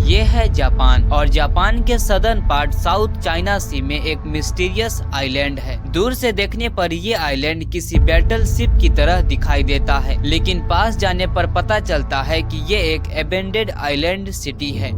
ये है जापान और जापान के सदर्न पार्ट साउथ चाइना सी में एक मिस्टीरियस आइलैंड है। दूर से देखने पर ये आइलैंड किसी बैटल शिप की तरह दिखाई देता है, लेकिन पास जाने पर पता चलता है कि ये एक एबेंडेड आइलैंड सिटी है।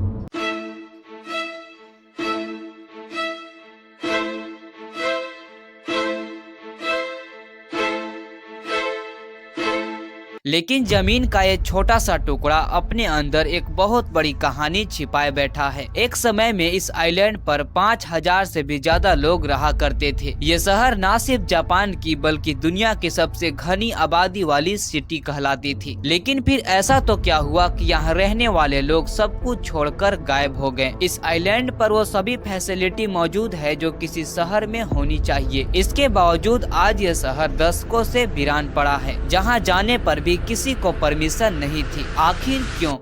लेकिन जमीन का ये छोटा सा टुकड़ा अपने अंदर एक बहुत बड़ी कहानी छिपाए बैठा है। एक समय में इस आइलैंड पर 5000 से भी ज्यादा लोग रहा करते थे। ये शहर न सिर्फ जापान की बल्कि दुनिया की सबसे घनी आबादी वाली सिटी कहलाती थी। लेकिन फिर ऐसा तो क्या हुआ कि यहाँ रहने वाले लोग सब कुछ छोड़कर गायब हो गए। इस आइलैंड पर वो सभी फैसिलिटी मौजूद है जो किसी शहर में होनी चाहिए। इसके बावजूद आज ये शहर दशकों से वीरान पड़ा है, जहाँ जाने पर भी किसी को परमिशन नहीं थी। आखिर क्यों?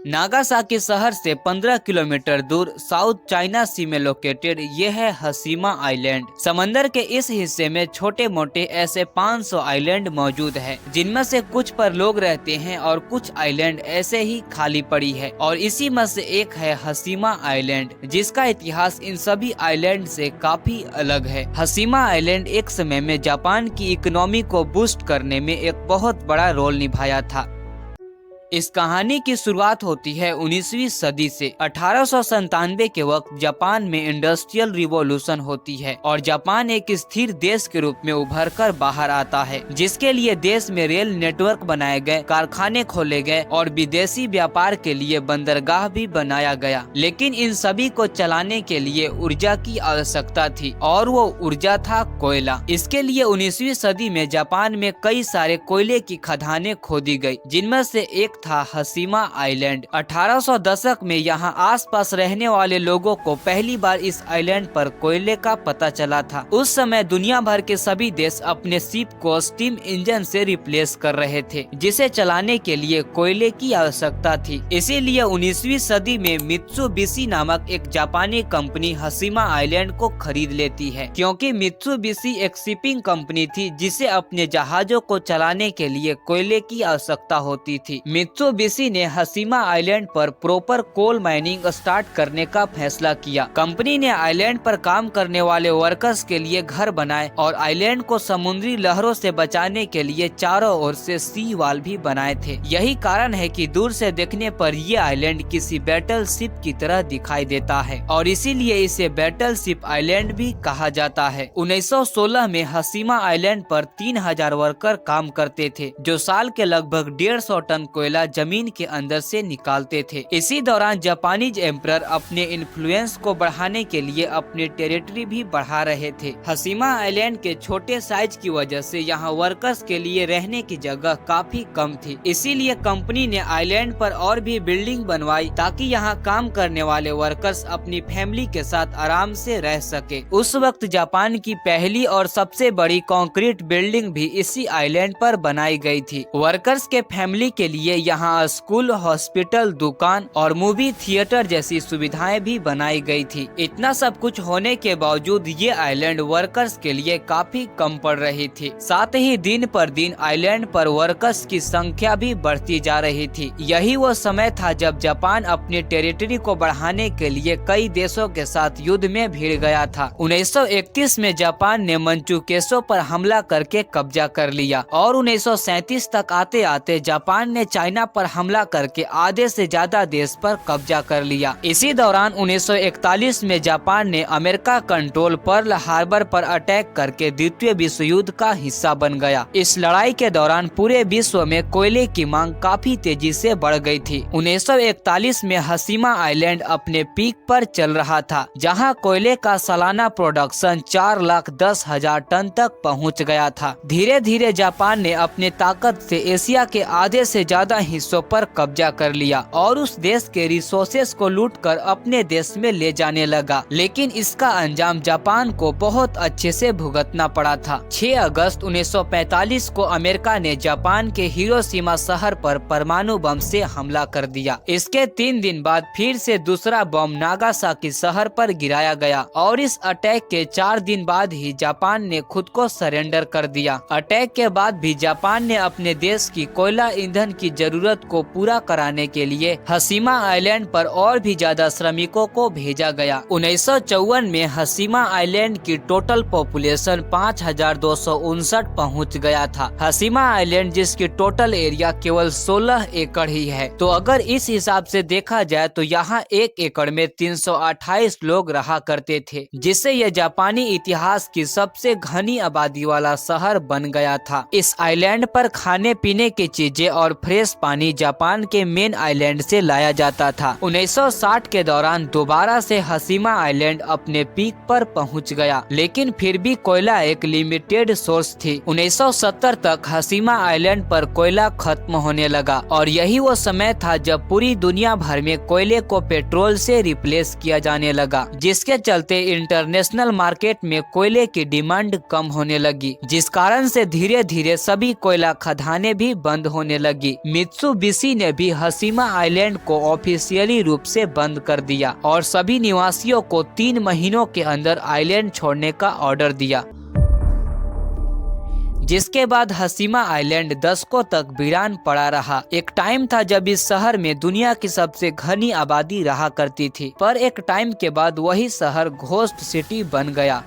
नागासाकी शहर से 15 किलोमीटर दूर साउथ चाइना सी में लोकेटेड ये है हसीमा आइलैंड। समंदर के इस हिस्से में छोटे मोटे ऐसे 500 आइलैंड मौजूद है, जिनमें से कुछ पर लोग रहते हैं और कुछ आइलैंड ऐसे ही खाली पड़ी है। और इसी में से एक है हसीमा आइलैंड, जिसका इतिहास इन सभी आइलैंड से काफी अलग है। हसीमा आइलैंड एक समय में जापान की इकोनॉमी को बूस्ट करने में एक बहुत बड़ा रोल निभाया था। इस कहानी की शुरुआत होती है 19वीं सदी से। 1897 के वक्त जापान में इंडस्ट्रियल रिवॉल्यूशन होती है और जापान एक स्थिर देश के रूप में उभर कर बाहर आता है, जिसके लिए देश में रेल नेटवर्क बनाए गए, कारखाने खोले गए और विदेशी व्यापार के लिए बंदरगाह भी बनाया गया। लेकिन इन सभी को चलाने के लिए ऊर्जा की आवश्यकता थी और वो ऊर्जा था कोयला। इसके लिए 19वीं सदी में जापान में कई सारे कोयले की खदानें खोदी गई, जिनमें से एक था हसीमा आइलैंड। 1800 दशक में यहाँ आसपास रहने वाले लोगों को पहली बार इस आइलैंड पर कोयले का पता चला था। उस समय दुनिया भर के सभी देश अपने शिप को स्टीम इंजन से रिप्लेस कर रहे थे, जिसे चलाने के लिए कोयले की आवश्यकता थी। इसीलिए 19वीं सदी में मित्सुबिशी नामक एक जापानी कंपनी हसीमा आइलैंड को खरीद लेती है, क्योंकि मित्सुबिशी एक शिपिंग कंपनी थी जिसे अपने जहाजों को चलाने के लिए कोयले की आवश्यकता होती थी। मित्सुबिशी ने हसीमा आइलैंड पर प्रॉपर कोल माइनिंग स्टार्ट करने का फैसला किया। कंपनी ने आइलैंड पर काम करने वाले वर्कर्स के लिए घर बनाए और आइलैंड को समुद्री लहरों से बचाने के लिए चारों ओर से सी वॉल भी बनाए थे। यही कारण है कि दूर से देखने पर ये आइलैंड किसी बैटल शिप की तरह दिखाई देता है और इसीलिए इसे बैटल शिप आइलैंड भी कहा जाता है। 1916 में हसीमा आइलैंड पर 3000 वर्कर काम करते थे, जो साल के लगभग 150 टन कोयला जमीन के अंदर से निकालते थे। इसी दौरान जापानीज एम्परर अपने इन्फ्लुएंस को बढ़ाने के लिए अपनी टेरिटरी भी बढ़ा रहे थे। हसीमा आइलैंड के छोटे साइज की वजह से यहाँ वर्कर्स के लिए रहने की जगह काफी कम थी। इसीलिए कंपनी ने आइलैंड पर और भी बिल्डिंग बनवाई ताकि यहाँ काम करने वाले वर्कर्स अपनी फैमिली के साथ आराम से रह सके। उस वक्त जापान की पहली और सबसे बड़ी कंक्रीट बिल्डिंग भी इसी आइलैंड पर बनाई गई थी। वर्कर्स के फैमिली के लिए यहाँ स्कूल, हॉस्पिटल, दुकान और मूवी थिएटर जैसी सुविधाएं भी बनाई गई थी। इतना सब कुछ होने के बावजूद ये आइलैंड वर्कर्स के लिए काफी कम पड़ रही थी। साथ ही दिन पर दिन आइलैंड पर वर्कर्स की संख्या भी बढ़ती जा रही थी। यही वो समय था जब जापान अपनी टेरिटरी को बढ़ाने के लिए कई देशों के साथ युद्ध में भिड़ गया था। 1931 में जापान ने मंचुकेशो पर हमला करके कब्जा कर लिया और 1937 तक आते आते जापान ने चाइना पर हमला करके आधे से ज्यादा देश पर कब्जा कर लिया। इसी दौरान 1941 में जापान ने अमेरिका कंट्रोल पर्ल हार्बर पर अटैक करके द्वितीय विश्व युद्ध का हिस्सा बन गया। इस लड़ाई के दौरान पूरे विश्व में कोयले की मांग काफी तेजी से बढ़ गई थी। 1941 में हसीमा आइलैंड अपने पीक पर चल रहा था, जहां कोयले का सालाना प्रोडक्शन 4,10,000 टन तक पहुंच गया था। धीरे धीरे जापान ने अपने ताकत से एशिया के आधे से ज्यादा हिस्सों पर कब्जा कर लिया और उस देश के रिसोर्सेस को लूटकर अपने देश में ले जाने लगा। लेकिन इसका अंजाम जापान को बहुत अच्छे से भुगतना पड़ा था। 6 अगस्त 1945 को अमेरिका ने जापान के हिरोशिमा शहर पर परमाणु बम से हमला कर दिया। इसके 3 दिन बाद फिर से दूसरा बम नागासाकी शहर पर गिराया गया और इस अटैक के 4 दिन बाद ही जापान ने खुद को सरेंडर कर दिया। अटैक के बाद भी जापान ने अपने देश की कोयला ईंधन की जरूरत को पूरा कराने के लिए हसीमा आइलैंड पर और भी ज्यादा श्रमिकों को भेजा गया। 1954 में हसीमा आइलैंड की टोटल पॉपुलेशन 5259 पहुंच गया था। हसीमा आइलैंड जिसकी टोटल एरिया केवल 16 एकड़ ही है, तो अगर इस हिसाब से देखा जाए तो यहाँ 1 एकड़ में 328 लोग रहा करते थे, जिससे यह जापानी इतिहास की सबसे घनी आबादी वाला शहर बन गया था। इस आइलैंड पर खाने पीने की चीजें और फ्रेश पानी जापान के मेन आइलैंड से लाया जाता था। 1960 के दौरान दोबारा से हसीमा आइलैंड अपने पीक पर पहुंच गया, लेकिन फिर भी कोयला एक लिमिटेड सोर्स थी। 1970 तक हसीमा आइलैंड पर कोयला खत्म होने लगा और यही वो समय था जब पूरी दुनिया भर में कोयले को पेट्रोल से रिप्लेस किया जाने लगा, जिसके चलते इंटरनेशनल मार्केट में कोयले की डिमांड कम होने लगी, जिस कारण से धीरे धीरे सभी कोयला खदानें भी बंद होने लगी। मित्सुबिशी ने भी हसीमा आइलैंड को ऑफिशियली रूप से बंद कर दिया और सभी निवासियों को 3 महीनों के अंदर आइलैंड छोड़ने का ऑर्डर दिया, जिसके बाद हसीमा आइलैंड दशकों तक वीरान पड़ा रहा। एक टाइम था जब इस शहर में दुनिया की सबसे घनी आबादी रहा करती थी, पर एक टाइम के बाद वही शहर घोस्ट सिटी बन गया।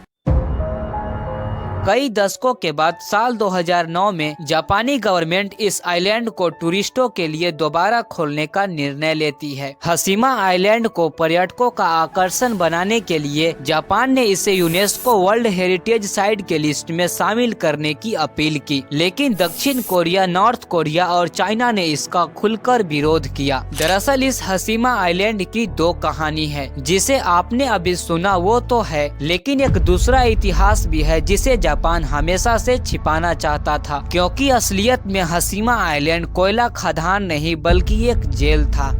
कई दशकों के बाद साल 2009 में जापानी गवर्नमेंट इस आइलैंड को टूरिस्टों के लिए दोबारा खोलने का निर्णय लेती है। हसीमा आइलैंड को पर्यटकों का आकर्षण बनाने के लिए जापान ने इसे यूनेस्को वर्ल्ड हेरिटेज साइट के लिस्ट में शामिल करने की अपील की, लेकिन दक्षिण कोरिया, नॉर्थ कोरिया और चाइना ने इसका खुलकर विरोध किया। दरअसल इस हसीमा आइलैंड की 2 कहानी है, जिसे आपने अभी सुना वो तो है, लेकिन एक दूसरा इतिहास भी है जिसे जापान हमेशा से छिपाना चाहता था, क्योंकि असलियत में हसीमा आइलैंड कोयला खदान नहीं बल्कि एक जेल था।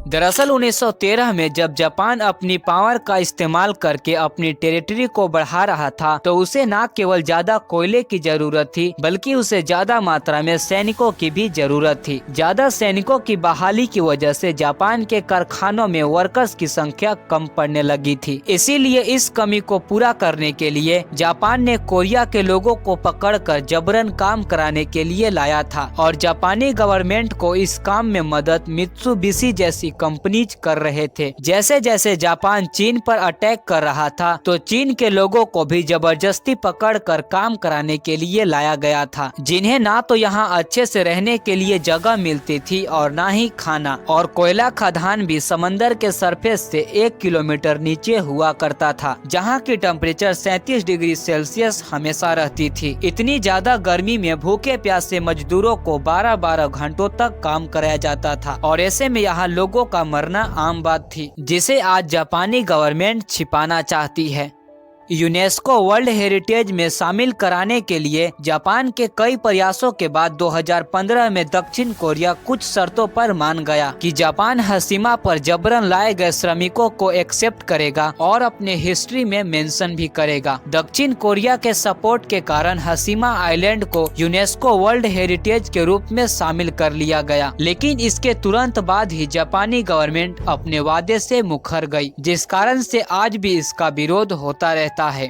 दरअसल 1913 में जब जापान अपनी पावर का इस्तेमाल करके अपनी टेरिटरी को बढ़ा रहा था, तो उसे न केवल ज्यादा कोयले की जरूरत थी, बल्कि उसे ज्यादा मात्रा में सैनिकों की भी जरूरत थी। ज्यादा सैनिकों की बहाली की वजह से जापान के कारखानों में वर्कर्स की संख्या कम पड़ने लगी थी। इसीलिए इस कमी को पूरा करने के लिए जापान ने कोरिया के लोगों को पकड़कर जबरन काम कराने के लिए लाया था, और जापानी गवर्नमेंट को इस काम में मदद मित्सुबिशी जैसी कंपनीज कर रहे थे। जैसे जैसे जापान चीन पर अटैक कर रहा था, तो चीन के लोगों को भी जबरदस्ती पकड़कर काम कराने के लिए लाया गया था, जिन्हें ना तो यहाँ अच्छे से रहने के लिए जगह मिलती थी और ना ही खाना। और कोयला खदान भी समंदर के सरफेस से 1 किलोमीटर नीचे हुआ करता था, जहाँ की टेम्परेचर 37 डिग्री सेल्सियस हमेशा रहती थी। इतनी ज्यादा गर्मी में भूखे प्यासे मजदूरों को 12-12 घंटों तक काम कराया जाता था, और ऐसे में यहाँ लोगों का मरना आम बात थी, जिसे आज जापानी गवर्नमेंट छिपाना चाहती है। यूनेस्को वर्ल्ड हेरिटेज में शामिल कराने के लिए जापान के कई प्रयासों के बाद 2015 में दक्षिण कोरिया कुछ शर्तों पर मान गया कि जापान हसीमा पर जबरन लाए गए श्रमिकों को एक्सेप्ट करेगा और अपने हिस्ट्री में मेंशन भी करेगा। दक्षिण कोरिया के सपोर्ट के कारण हसीमा आइलैंड को यूनेस्को वर्ल्ड हेरिटेज के रूप में शामिल कर लिया गया, लेकिन इसके तुरंत बाद ही जापानी गवर्नमेंट अपने वादे से मुकर गई, जिस कारण से आज भी इसका विरोध होता रहता है।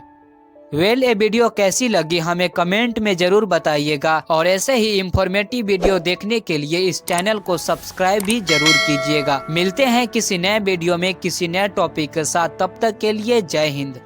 ये वीडियो कैसी लगी हमें कमेंट में जरूर बताइएगा, और ऐसे ही इंफॉर्मेटिव वीडियो देखने के लिए इस चैनल को सब्सक्राइब भी जरूर कीजिएगा। मिलते हैं किसी नए वीडियो में किसी नए टॉपिक के साथ, तब तक के लिए जय हिंद।